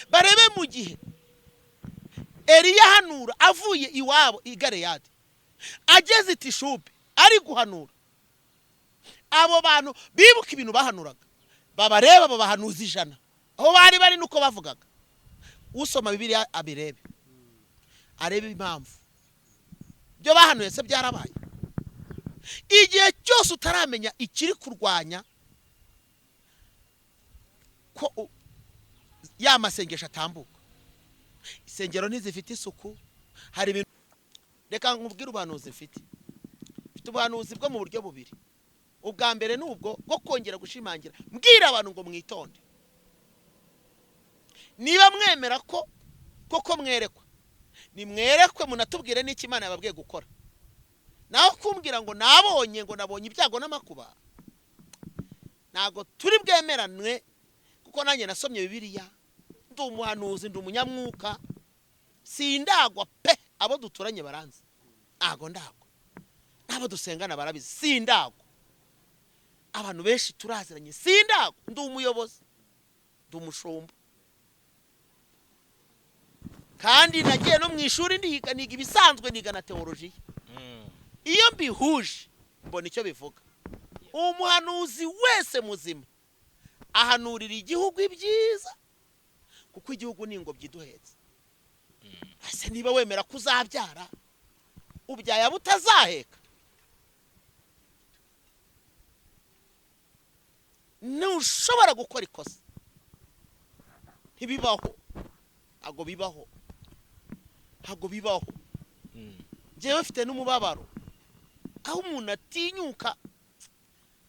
barebe mu gihe Eliya hanura avuye iwabo i Galeyadi ageze Tishubi ari guhanura, abo bantu bibuka ibintu bahanuraga babareba babahanuza 100 aho bari bari nuko bavugaga. Usoma Bibiliya abirebe arebe impamvu byo bahanuye se byarabaye. Igihe cyose utaramenya ikiri kurwanya ko ya masengesho atambuka, isengero ntizifite isuku, hari ibintu. Reka nkubwire ubuhanuzi mfite ubuhanuzi bwo mu buryo bubiri. Ubwa mbere nubwo bwo kongera gushimangira, mbwira abantu ngo mwitonde, niba mwemera ko koko mwerekwa, ni mwerekwe munatubwire n'iki Imana yababwiye gukora. Naho kumbwira ngo nabonye ibyago n'amakuba, nago turi bwemeranwe, kuko nanjye nasomye Bibiliya, ndi umuhanuzi, ndi umunyamwuka, sindagwa pe. Abo duturanye baranzi ntago ndagwa, nabo dusengana barabizi sindagwa, abantu benshi turaziranye sindagwa, ndi umuyobozi, ndi umushumba, kandi nagiye no mu ishuri niga ibisanzwe, niga na teolojiya. Iyo mbihuje mbona icyo bivuga. Umuhanuzi wese muzima ahanurira igihugu ibyiza, kuko igihugu ni ingobyi duhetse. Ase niba wemera kuzabyara, ubyaye butazaheka, ntushobora gukora ikosa. Ntibibaho, ntago bibaho, ntago bibaho. Jewe mfite n'umubabaro aho umuntu atinyuka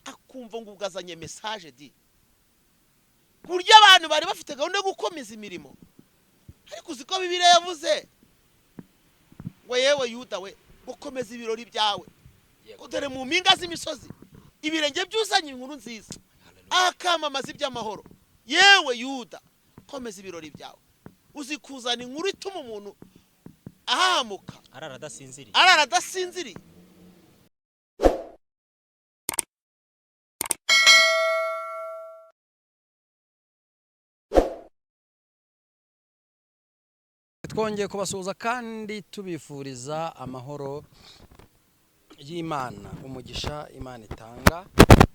akumva ngo ugazanye message di kurya abantu bari bafite gahunda yo gukomeza imirimo. Ariko uziko Bibiliya yavuze ngo yewe Yuda we gukomeza ibirori byawe, dore mu mpinga z'imisozi ibirenge byuzanye inkuru nziza, akamamaza iby'amahoro. Yewe Yuda komeza ibirori byawe, uzikuzana inkuru ituma umuntu ahamuka araradasinziriye. Twongeye kubasuhuza kandi tubifuriza amahoro y'Imana, umugisha Imana itanga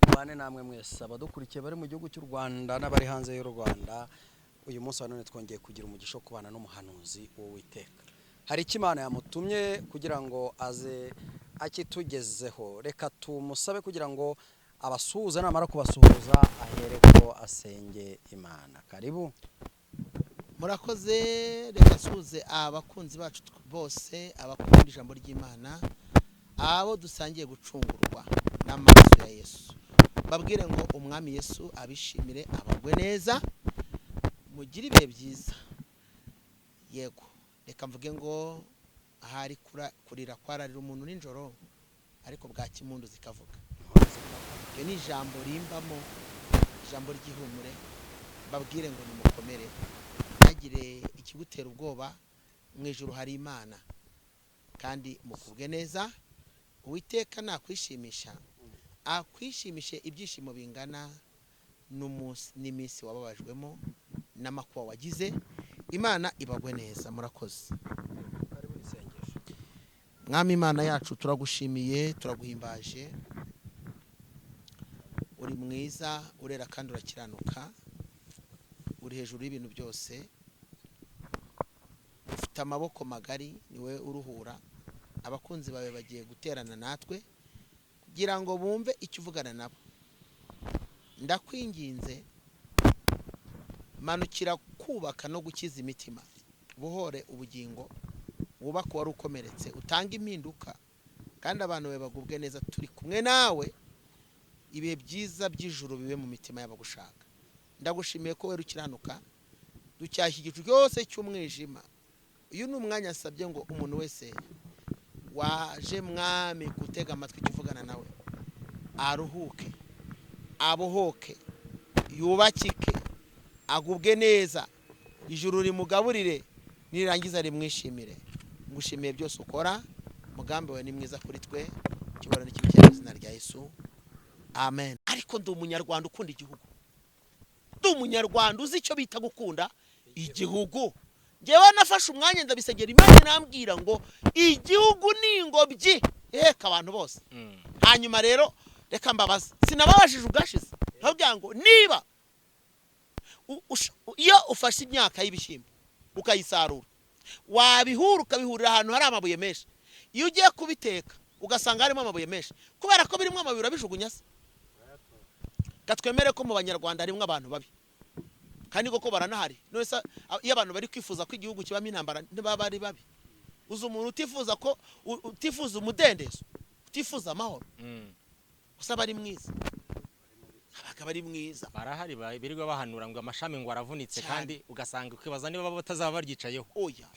mubane namwe mwese abadukurikiye bari mu gihugu cy'u Rwanda n'abari hanze y'u Rwanda. Uyu munsi wa none twongeye kugira umugisha wo kubana n'umuhanuzi w'Uwiteka. Hari icyo Imana yamutumye kugira ngo aze akitugezeho. Reka tumusabe kugira ngo abasuhuza, namara kubasuhuza ahereko asenge Imana. Karibu. Murakoze. Reka suze abakunzi bacu bose, abakunda ijambo ry'Imana, abo dusangiye gucungurwa n'amaraso ya Yesu. Babwire ngo umwami Yesu abishimire, abagwe neza, mugire ibihe byiza. Yego, reka mvuge ngo ahari kurira kwararira umuntu nijoro, ariko bwa kimundu zikavuga. Iyo ni ijambo rimbamo, ijambo ry'ihumure. Babwire ngo nimukomere, ntagire ikigutera ubwoba, mu ijuru hari Imana, kandi mukubwe neza. Uwiteka nakwishimisha, akwishimishe ibyishimo bingana n'umunsi n'iminsi wababajwemo n'amakuba wagize. Imana ibagwe neza. Murakoze. Mwami Imana yacu, turagushimiye, turaguhimbaje. Uri mwiza, urera kandi urakiranuka, uri hejuru y'ibintu byose, ufite amaboko magari, niwe uruhura. Abakunzi bawe bagiye guterana natwe kugira ngo bumve icyo uvugana nabo. Ndakwinginze, manukira kubaka no gukiza imitima, buhore ubugingo, wubaka wari ukomeretse, utanga impinduka, kandi abantu bawe bagubwe neza. Turi kumwe nawe, ibihe byiza by'ijuru bibe mu mitima y'abagushaka. Ndagushimiye ko wera ukiranuka, ducyashye igicu cyose cy'umwijima. Uyu ni umwanya asabye ngo umuntu wese waje mwami gutega amatwi kivugana nawe aruhuke, abohoke, yubakike, agubwe neza, ijuru rimugaburire, nirangiza rimwishimire. Ngushimiye byose ukora, mugambi wawe ni mwiza kuri twe, kibara n'ikibikira mu izina rya Yesu, amen. Ariko ndi umunyarwanda ukunda igihugu, ndi umunyarwanda uzi icyo bita gukunda igihugu ngewe nafashe umwanya ndabisegera Imana inambwira ngo igihugu ni ingobyi iheka abantu bose. Hanyuma rero reka mbabaza, sinababajije ugashize ntabwira ngo niba iyo ufashe imyaka y'ibishyimbo ukayisarura wabihura ukabihurira ahantu hari amabuye menshi, iyo ugiye kubiteka ugasanga harimo amabuye menshi kubera ko birimo amabuye urabijugunya se? Katwemere ko mu Banyarwanda harimo abantu babi kandi koko baranahari. None se iyo abantu bari kwifuza ko igihugu kibamo intambara ntibaba ari babi? Uzi umuntu utifuza umudendezo, utifuza amahoro, gusa bari mwiza, abagabo ari mwiza barahari birirwa bahanura ngo amashami ngo aravunitse kandi ugasanga ukibaza niba batazaba baryicayeho. Oya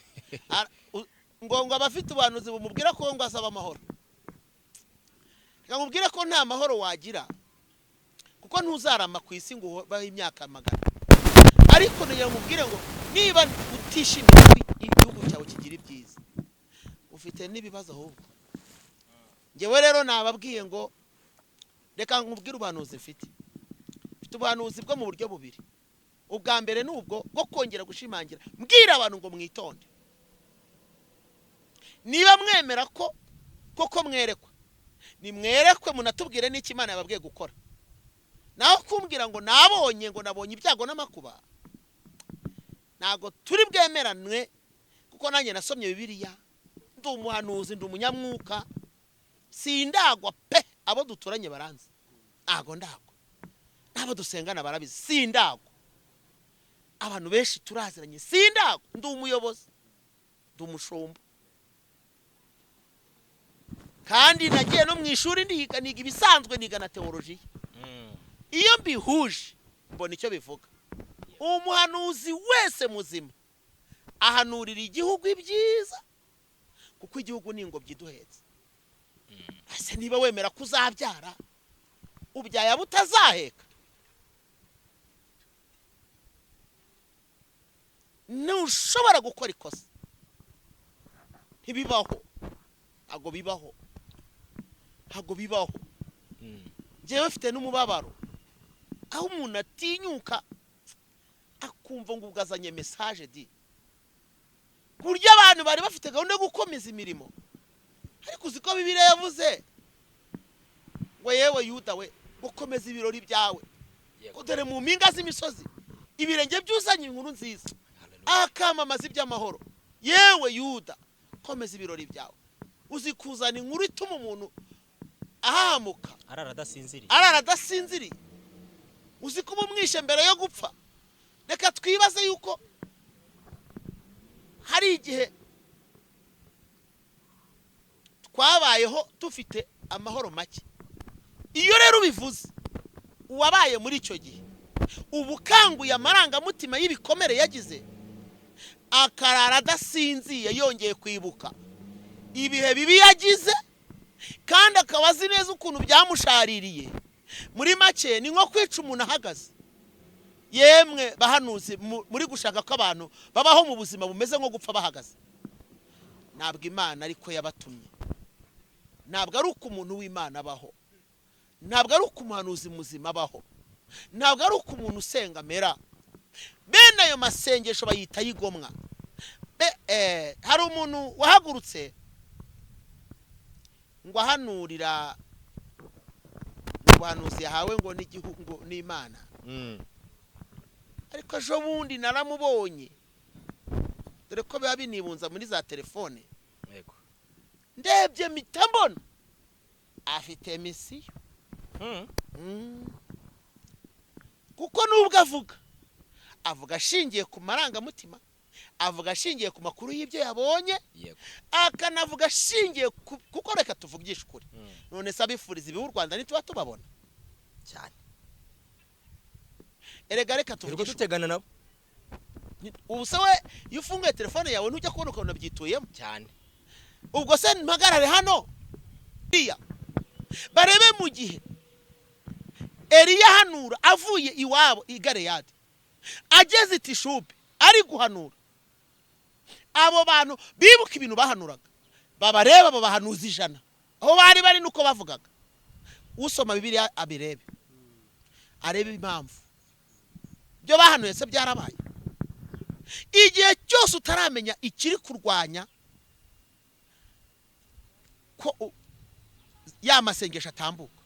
ngo abafite ubuhanuzi bumubwira ko ngo asaba amahoro. Ngamubwira ko nta mahoro wagira kuko ntuzarama ku isi ngo bahe imyaka magana. Ariko niyo mubwire ngo niba utishimiye igihugu cyawe kigira ibyiza ufite n'ibibazo ahubwo. Ngewe rero nababwiye ngo reka nkubwire ubuhanuzi mfite ubuhanuzi bwo mu buryo bubiri. Ubwa mbere nubwo bwo kongera gushimangira mbwira abantu ngo mwitonde, niba mwemera ko koko mwerekwa nimwerekwe munatubwire n'iki Imana yababwiye gukora. Naho kumbwira ngo nabonye ibyago n'amakuba ntago turi bwemeranwe kuko nanjye nasomye Bibiliya, ndi umuhanuzi, ndi umunyamwuka, sindagwa pe. Abo duturanye baranzi ntago ndagwa, n'abo dusengana barabizi sindagwa, abantu benshi turaziranye sindagwa, ndi umuyobozi, ndi umushumba kandi nagiye no mu ishuri niga ibisanzwe, niga na teolojiya. Iyo mbihuje mbona icyo bivuga. Umuhanuzi wese muzima ahanurira igihugu ibyiza kuko igihugu ni ingobyi duhetse. Ase niba wemera kuzabyara ubyaye butazaheka ntushobora gukora ikosa. Ntibibaho, ntago bibaho, ntago bibaho. Ngewe mfite n'umubabaro aho umuntu atinyuka akumva ngo ugazanye message di burya abantu bari bafite gahunda yo gukomeza imirimo. Ariko uziko Bibiliya yavuze ngo yewe Yuda we gukomeza ibirori byawe ko dore mu mpinga z'imisozi ibirenge byuzanye inkuru nziza akamamaza iby'amahoro. Yewe Yuda komeza ibirori byawe, uzi kuzana inkuru ituma umuntu ahamuka araradasinziriye, uzi kuba umwishe mbere yo gupfa. Reka twibaze yuko hari igihe twabayeho dufite amahoro make. Iyo rero ubivuze uwabaye muri icyo gihe ubukanguye amarangamutima y'ibikomere yagize akarara adasinziye yongeye kwibuka ibihe bibi yagize kandi akaba azi neza ukuntu byamushaririye. Muri make ni nko kwica umuntu ahagaze. Yemwe bahanuzi muri gushaka ko abantu babaho mu buzima bumeze nko gupfa bahagaze. Ntabwo Imana ariko yabatumye, ntabwo ari uko umuntu w'Imana abaho, ntabwo ari uko umuhanuzi muzima abaho, ntabwo ari uko umuntu usenga amera. Bene ayo masengesho bayita yigomwa. Hari umuntu wahagurutse ngo ahanurira ubuhanuzi yahawe ngo n'igihugu n'Imana. Ariko ejo bundi naramubonye, dore ko biba binibunza muri za telefone, ndebye mpita mbona afite misiyo. Kuko nubwo avuga ashingiye ku marangamutima, avuga ashingiye ku makuru y'ibyo yabonye, akanavuga ashingiye kuko reka tuvugishe ukuri. None se abifuriza ibihu u Rwanda ntituba tubabona cyane? Erega reka tuvugishe dutegana nabo. Ubu se we iyo ufunguye telefone yawe ntujya kubona ukabona byituyemo cyane. Ubwo se mpagarare hano barebe mu gihe Eliya hanura avuye iwabo i Galeyadi ageze Tishubi ari guhanura, abo bantu bibuka ibintu bahanuraga babareba babahanuza 100 aho bari nuko bavugaga. Usoma Bibiliya abirebe arebe impamvu byo bahanuye se byarabaye. igihe cyose utaramenya ikiri kurwanya ko ya masengesho atambuka,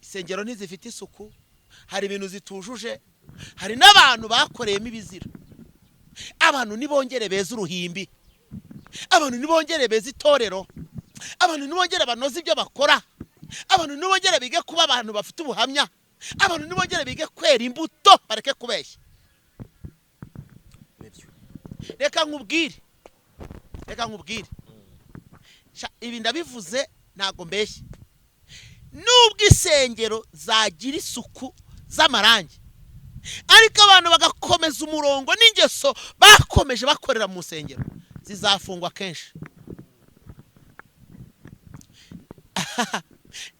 isengero ntizifite isuku, hari ibintu zitujuje, hari n'abantu bakoreyemo ibizira. Abantu nibongere beza uruhimbi, abantu nibongere beza itorero, abantu nibongere banoze ibyo bakora, abantu nibongere bige kuba abantu bafite ubuhamya, abantu nibongere bige kwera imbuto, bareke kubeshya. Reka nkubwire ibi ndabivuze ntago mbeshye. Nubwo isengero zagira isuku z'amarangi, ariko abantu bagakomeza umurongo n'ingeso bakomeje bakorera mu nsengero, zizafungwa kenshi.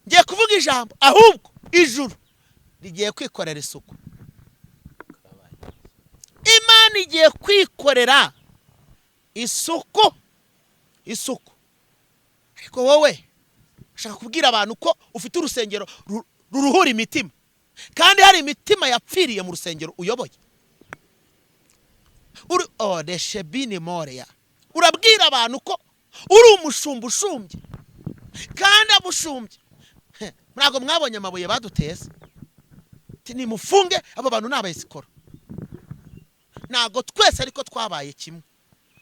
Ngiye kuvuga ijambo, ahubwo ijuru rigiye kwikorera isuku. Imana igiye kwikorera isuku. Ariko wowe ushaka kubwira abantu ko ufite urusengero ruruhura imitima, kandi hari imitima yapfiriye mu rusengero uyoboye. Deshebini moreya, urabwira abantu ko uri umushumba ushumbye, kandi amushumbye. Ntabwo mwabonye amabuye baduteza? Nimufunge abo bantu n'abayisikora. Ntabwo twese ariko twabaye kimwe,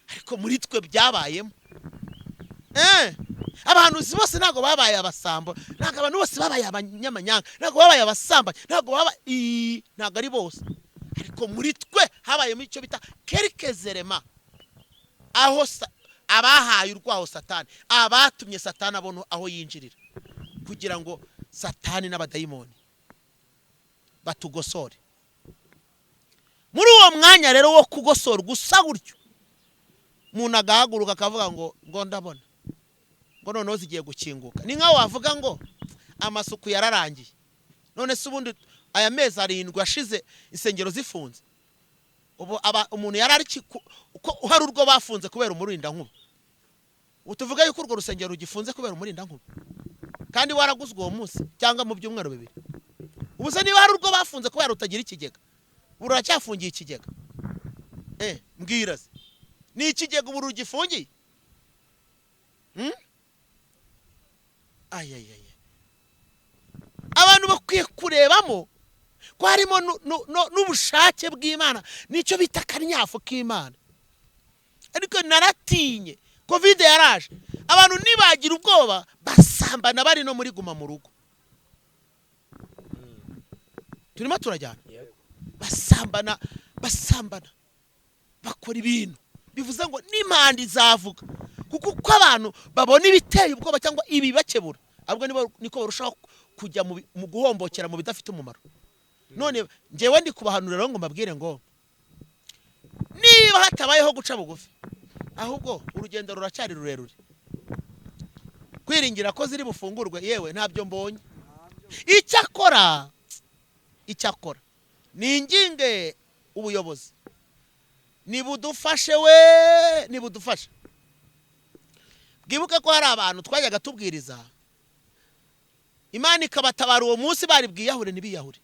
ariko muri twe byabayemo. Abantu bose ntabwo babaye abasambo, ntabwo abantu bose babaye abanyamanyanga, ntabwo babaye abasamba, ntabwo ari bose, ariko muri twe habayemo icyo bita kerkezerema, aho abahaye urwaho Satani, abatumye Satani abona aho yinjirira, kugira ngo Satani n'abadayimoni batugosore. Muri uwo mwanya rero wo kugosora gusa gutyo, umuntu agahaguruka akavuga ngo ndabona ngo noneho zigiye gukinguka. Ni nkaho wavuga ngo amasuku yararangiye, none se ubundi aya mezi 7 ashize insengero zifunze, ubu umuntu yarari uko hari urwo bafunze kubera umurinda nkuba, utuvuga yuko urwo rusengero rugifunze kubera umurinda nkuba, kandi waraguzwe uwo munsi cyangwa mu byumweru 2. Ubu se niba hari urwo bafunze kubera utagira ikigega, uracyafungiye ikigega? Mbwira se, ni ikigega ubu rugifungiye? Abantu bakwiye kurebamo ko harimo n'ubushake bw'Imana, nicyo bita akanyafu k'Imana. Ariko naratinye, Covid yaraje, abantu nibagira ubwoba basambana bari no muri guma mu rugo. Turimo turajyana, basambana bakora ibintu bivuze ngo n'imandi zavuga, kuko uko abantu babona ibiteye ubwoba cyangwa ibibakebura, ahubwo niko barushaho kujya mu guhombokera mu bidafite umumaro. None ngewe ndi kubahanurira ngo mbabwire ngo niba hatabayeho guca bugufi, ahubwo urugendo ruracyari rurerure. Kwiringira ko ziri bufungurwe yewe ntabyo mbonye. Icyakora ninginge ubuyobozi nibudufashe nibudufashe. Bwibuke ko hari abantu twajyaga tubwiriza, Imana ikabatabara uwo munsi bari bwiyahure nibiyahure,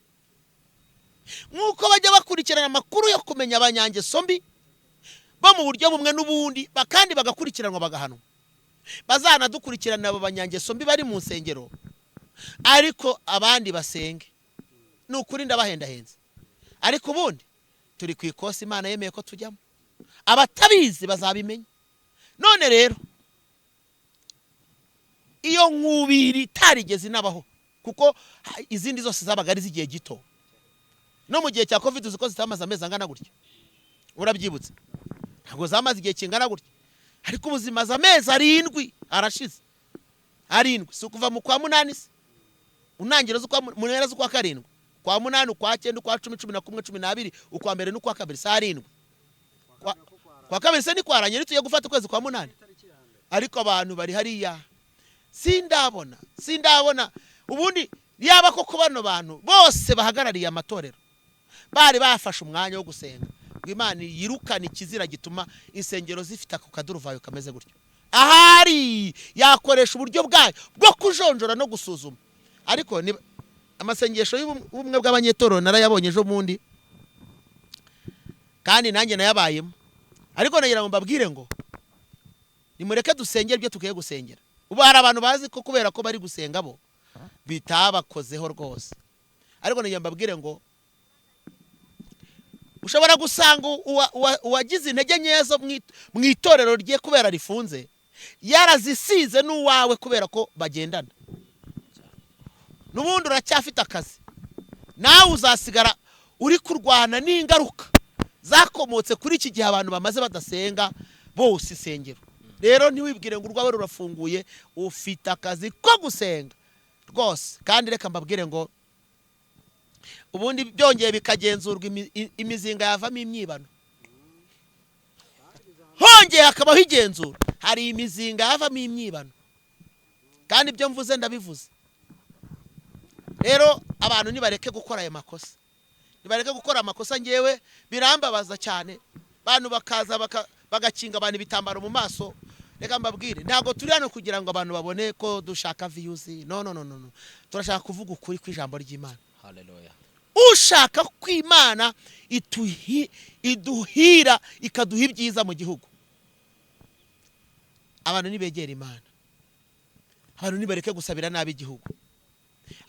nkuko bajya bakurikirana amakuru yo kumenya abanyangeso mbi bo mu buryo bumwe n'ubundi, bakandi bagakurikiranwa bagahanwa. Bazanadukurikirana abo banyangeso mbi bari mu nsengero, ariko abandi basenge. Nukuri ndabahendahenze, ariko ubundi turi ku ikosi Imana yemeye ko tujyamo. Abatabizi bazabimenya. None rero iyo nkubiri tarigeze nabaho, kuko izindi zose zabaga ari zigiye gito. No mu gihe cya Covid uziko zitamaze amezi angana gutya, urabyibutse? Ntabwo zamaze igihe kingana gutya, ariko ubuzima za amezi 7 arashize. 7 si kuva mu kwa 8 se, unangiro zo kwa munera zo kwa 7, kwa 8, kwa 9, kwa 10, 11, 12, ukwa mbere n'ukwa kabiri sa 7. Kwa kabiri se ni kwaranye nituye gufata ukwezi kwa 8, ariko abantu bari hariya sindabona ubundi yaba ko kubano bantu bose bahagarariye amatorero bari bafashe umwanya wo gusenga ngo Imana yirukane ikizira gituma insengero zifite ako kaduruvayo kameze gutyo. Ahari yakoresha uburyo bwayo bwo kujonjora no gusuzuma. Ariko ni amasengesho y'ubumwe bw'abanyetorero narayabonye ejo mundi, kandi nanjye nayabayemo. Ariko nagira ngo mbabwire ngo nimureke dusengera ibyo tukwiye gusengera. Ubu hari abantu bazi ko kubera ko bari gusenga bo bitabakozeho rwose. Ariko nagira mbabwire ngo ushobora gusanga uwagize intege nyezo mu itorero rye kubera rifunze yarazisize n'uwawe kubera ko bagendana. N'ubundi uracyafite akazi, nawe uzasigara uri kurwana n'ingaruka zakomotse kuri iki gihe abantu bamaze badasenga bose isengero. Rero ntiwibwire ngo urwawe rurafunguye, ufite akazi ko gusenga rwose. Kandi reka mbabwire ngo ubundi byongeye bikagenzurwa imizinga yavamo imyibano, hongeye hakabaho igenzura, hari imizinga yavamo imyibano, kandi ibyo mvuze ndabivuze. Rero abantu nibareke gukora ayo makosa, nibareke gukora amakosa. Ngewe birambabaza cyane abantu bakaza bagakinga abantu ibitambaro mu maso. Reka mbabwire, ntago turi hano kugira ngo abantu babone ko dushaka views. No. Turashaka kuvuga ukuri kw'ijambo ry'Imana. Haleluya. Ushaka ko Imana iduhira ikaduha ibyiza mu gihugu, abantu nibegera Imana. Abantu nibareke gusabira nabi igihugu.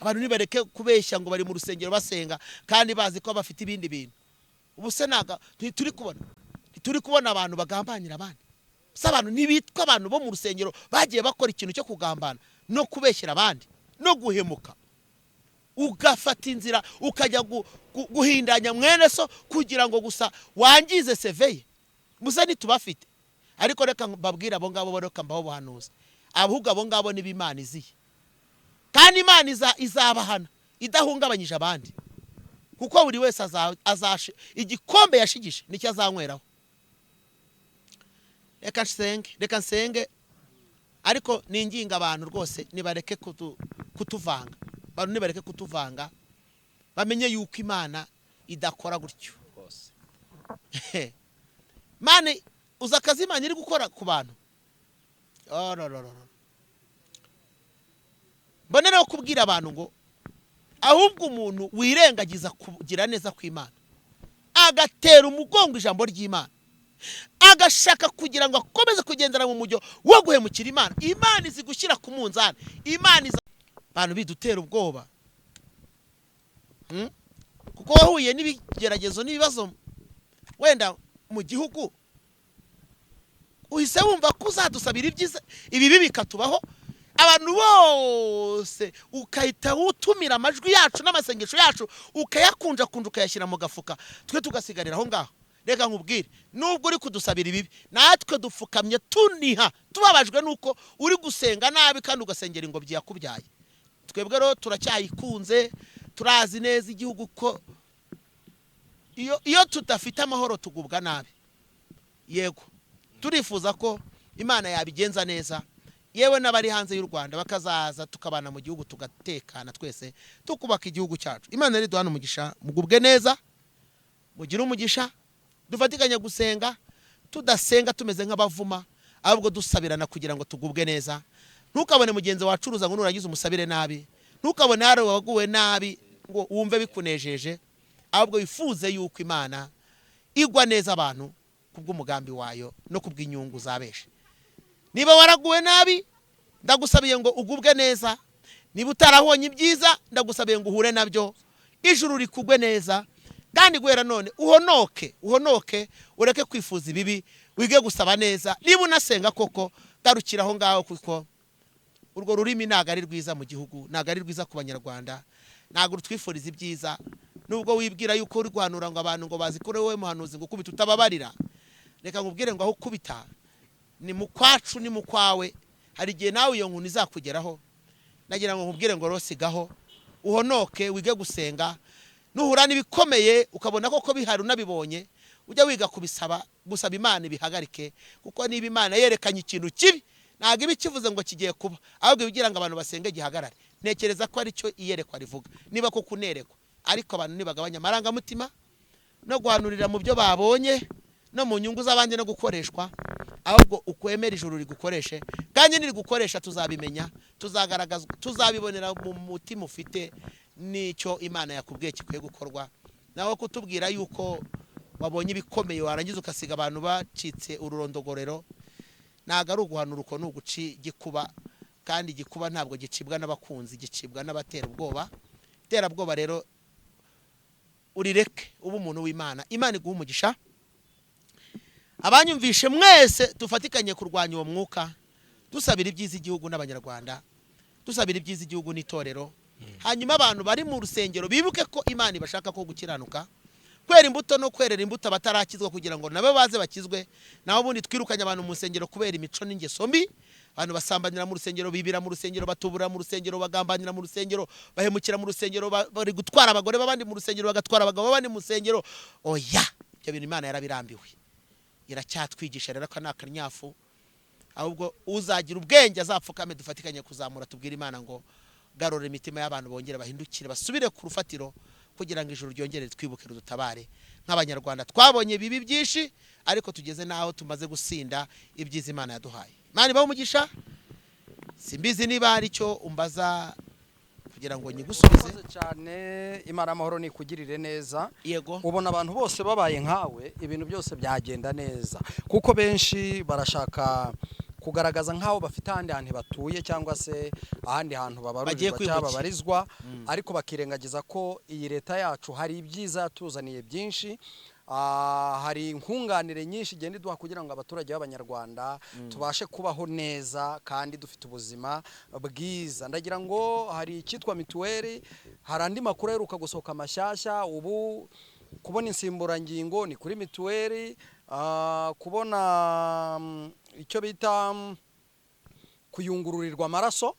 Abantu nibareke kubeshya ngo bari mu rusengero basenga kandi bazi ko bafite ibindi bintu. Ubu se naga turi kubona abantu bagambanyira abandi. Se abantu nibitwa abantu bo mu rusengero bagiye bakora ikintu cyo kugambana no kubeshyira abandi no guhemuka, ugafata inzira ukajya guhindanya mwene so kugira ngo gusa wangize seveye. Musa nitubafite. Ariko reka mbabwira abo ngabo boroka mbaho buhanuzi, ahubwo abo ngabo ni b'Imana iziye, kandi Imana izabahana idahungabanyije abandi, kuko buri wese azashe igikombe yashigije nicyo azanyweraho. Reka nsenge. Ariko ninginga abantu rwose nibareke kutuvanga. Abantu nibareke kutuvanga, bamenye yuko Imana idakora gutyo rwose. Imana uza akazi Imana iri gukora ku bantu. Mbonereho kubwira abantu ngo ahubwo umuntu wirengagiza kugira neza kw'Imana, agatera umugongo ijambo ry'Imana, agashaka kugira ngo akomeze kugendera mu mujyo wo guhemukira Imana, Imana izi gushyira ku munzani. Imana abantu bidutera ubwoba kuko wahuye n'ibigeragezo n'ibibazo wenda mu gihugu, uhise wumva ko uzadusabira ibyiza ibibi bikatubaho. Abantu bose ukahita utumira amajwi yacu n'amasengesho yacu ukayakunja ukayashyira mu gafuka, twe tugasigarira aho ngaho. Reka nkubwire, nubwo uri kudusabira ibibi, natwe dupfukamye tuniha tubabajwe nuko uri gusenga nabi kandi ugasengera ingobyi yakubyaye. Twebwe rero turacyayikunze, turazi neza igihugu ko iyo tudafite amahoro tugubwa nabi. Yego turifuza ko Imana yabigenza neza, yewe n'abari hanze y'u Rwanda bakazaza tukabana mu gihugu tugatekana twese tukubaka igihugu cyacu. Imana rero duhana umugisha, mugubwe neza, mugira umugisha, dufatikanya gusenga, tudasenga tumeze nk'abavuma, ahubwo dusabirana kugira ngo tugubwe neza. Ntukabone mugenzi wacuruza ngo nuragize umusabire nabi, ntukabone hari waguwe nabi ngo wumve bikunejeje, ahubwo wifuze yuko Imana igwa neza abantu kubw'umugambi wayo no kubw'inyungu zabeshe. Niba waraguwe nabi, ndagusabiye ngo ugubwe neza. Niba utarabonye ibyiza, ndagusabiye ngo uhure nabyo, ijuru rikugwe neza. Kandi guhera none uhonoke, ureke kwifuza ibibi, wige gusaba neza. Niba unasenga koko, garukiraho ngaho, kuko urwo rurimi ntago ari rwiza mu gihugu, ntago ari rwiza ku Banyarwanda, ntago twifuriza ibyiza. Nubwo wibwira yuko uri guhanura ngo abantu ngo bazi ko wowe muhanuzi ngo kubita utababarira, reka nkubwire ngo aho kubita ni mu kwacu ni mu kwawe. Hari igihe nawe iyo nkuni izakugeraho. Nagira ngo nkubwire ngo rosigaho, uhonoke, wige gusenga. Nuhura n'ibikomeye ukabona koko bihari unabibonye, ujya wiga kubisaba, gusaba Imana ibihagarike, kuko niba Imana yerekanye ikintu kibi ntago ibi kivuze ngo kigiye kuba, ahubwo bigira ngo abantu basenge gihagarare. Ntekereza ko ari cyo iyerekwa rivuga, niba ko kunerekwa. Ariko abantu nibagabanya amarangamutima no guhanurira mu byo babonye no mu nyungu z'abandi no gukoreshwa, ahubwo ukwemera ijuru rigukoreshe. Kandi nirigukoresha tuzabimenya, tuzagaragazwa, tuzabibonera mu mutima ufite n'icyo Imana yakubwiye kikwiye gukorwa. Naho kutubwira yuko wabonye ibikomeye warangiza ukasiga abantu bacitse ururondogorero, ntago ari uguhanura uko, ni uguci gikuba, kandi igikuba ntabwo gicibwa n'abakunzi, gicibwa n'abatera ubwoba. Iterabwoba rero urireke uba umuntu w'Imana. Imana iguha umugisha. Abanyumvishe mwese dufatikanye kurwanya uwo mwuka, dusabira ibyiza igihugu n'abanyarwanda, dusabira ibyiza igihugu n'itorero. Hanyuma abantu bari mu rusengero bibuke ko Imana ibashaka ko gukiranuka, kwera imbuto no kwerera imbuto batarakizwa, kugira ngo nabo baze bakizwe. Naho ubundi twirukanye abantu mu rusengero kubera imico n'ingeso mbi. Abantu basambanira mu rusengero, bibira mu rusengero, batubura mu rusengero, bagambanira mu rusengero, bahemukira mu rusengero, bari gutwara abagore b'abandi mu rusengero, bagatwara abagabo b'abandi mu rusengero. Oya, ibyo bintu Imana yarabirambiwe, iracyatwigisha rero ko nakanyafu. Ahubwo uzagira ubwenge azapfukame, dufatikanye kuzamura, tubwire Imana ngo garura imitima y'abantu, bongere bahindukire, basubire ku rufatiro, kugira ngo ijuru ryongere twibuke, rudutabare. Nk'abanyarwanda twabonye bibi byinshi, ariko tugeze naho tumaze gusinda ibyiza Imana yaduhaye. Imana ibahe umugisha. Simbizi niba hari icyo umbaza kugira ngo nyigusubize. Cyane, Imana amahoro nikugirire neza. Yego, ubona abantu bose babaye nkawe, ibintu byose byagenda neza, kuko benshi barashaka kugaragaza nkaho bafite ahandi hantu batuye, cyangwa se ahandi hantu babarurirwa cyangwa babarizwa, ariko bakirengagiza ko iyi leta yacu hari ibyiza yatuzaniye byinshi. Hari inkunganire nyinshi igenda iduha kugira ngo abaturage b'abanyarwanda tubashe kubaho neza kandi dufite ubuzima bwiza. Ndagira ngo hari icyitwa mituweli, hari andi makuru aheruka gusohoka mashyashya. Ubu kubona insimburangingo ni kuri mituweli, kubona icyo bita kuyungururirwa amaraso,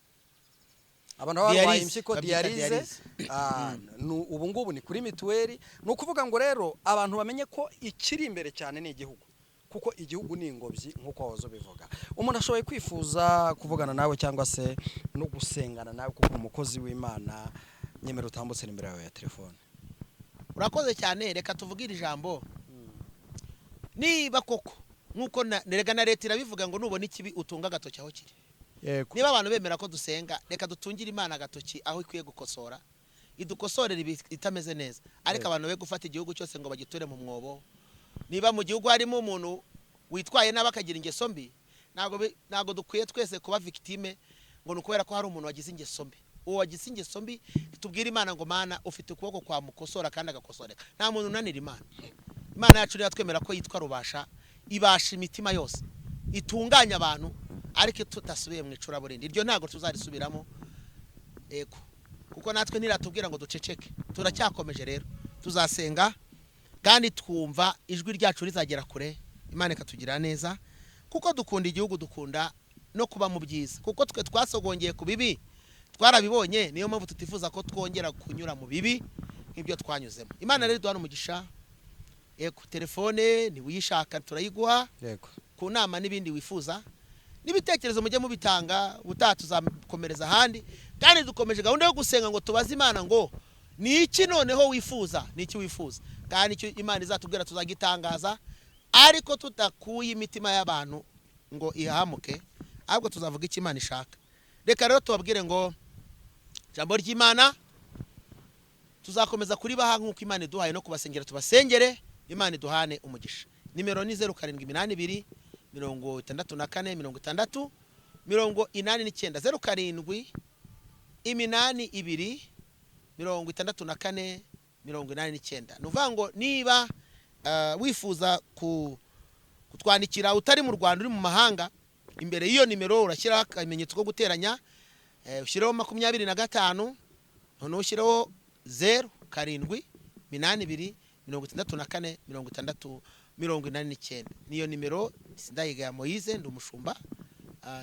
abantu barwaye impyiko dialize, ubu ngubu ni kuri mituweli. Ni ukuvuga ngo rero abantu bamenye ko ikiri imbere cyane ni igihugu, kuko igihugu ni ingobyi nk'uko wahoze ubivuga. Umuntu ashoboye kwifuza kuvugana nawe cyangwa se no gusengana nawe, kuko umukozi w'Imana, nyemera utambutse imbere yawe ya telefone. urakoze cyane. Reka tuvugire ijambo. Niba koko nkuko nerega na leta irabivuga ngo nubona ikibi utunga agatoki aho kiri. Yego. Niba abantu bemera ko dusenga, reka dutungire Imana agatoki aho ikwiye gukosora, idukosorera itameze neza. Ariko abantu be gufata igihugu cyose ngo bagiture mu mwobo. Niba mu gihugu harimo umuntu witwaye n'abakagira ingeso mbi, ntago dukwiye twese kuba victime ngo nukubera ko hari umuntu wagize ingeso mbi. Uwo wagize ingeso mbi tubwire Imana ngo Mana ufite ukuboko kwa mukosora kandi agakosoreka. Nta muntu unanira Imana. Imana yacu rero twemera ko yitwa rubasha, ibasha imitima yose, itunganya abantu, ariko tutasubiye mu icuraburindi. Iryo ntago tuzarisubiramo. Ego, kuko natwe niratubwira ngo duceceke, turacyakomeje rero. Tuzasenga kandi twumva ijwi ryacu rizagera kure. Imana ikatugira neza, kuko dukunda igihugu, dukunda no kuba mu byiza, kuko twe twasogongeye ku bibi, twarabibonye. Niyo mpamvu tutifuza ko twongera kunyura mu bibi nk'ibyo twanyuzemo. Imana rero duhana umugisha. Ego, telefone ni wiyishaka turayiguha. Yego. Ku nama n'ibindi wifuza n'ibitekerezo mujye mubitanga, utatuzakomereza ahandi. Kandi dukomeje gahunda yo gusenga ngo tubaze Imana ngo ni iki noneho wifuza, ni iki wifuza, kandi icyo Imana izatubwira tuzagitangaza, ariko tutakuye imitima y'abantu ngo ihamuke, ahubwo tuzavuga icyo Imana ishaka. Reka rero tubabwire ngo jambo ry'Imana tuzakomeza kuribaha nk'uko Imana iduhaye, no kubasengera tubasengere. Imana iduhane umugisha. Nimero ni 0782 64 60 89 07 82 64 89. Nuvuga ngo niba wifuza kutwandikira utari mu Rwanda, uri mu mahanga, imbere y'iyo nimero urashyiraho akamenyetso ko guteranya, ushyiraho 25, none ushyiraho 07 82 64 60 89. Niyo nimero. Sindayigaya Moise, ndi umushumba,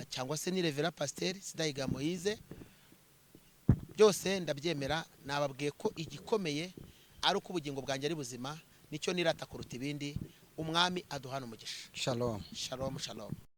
cyangwa se ni Reverend Pasteur Sindayigaya Moise. Byose ndabyemera. Nababwiye ko igikomeye ari uko ubugingo bwanjye ari buzima, nicyo nirata kuruta ibindi. Umwami aduhana umugisha. Shalom. Shalom, shalom.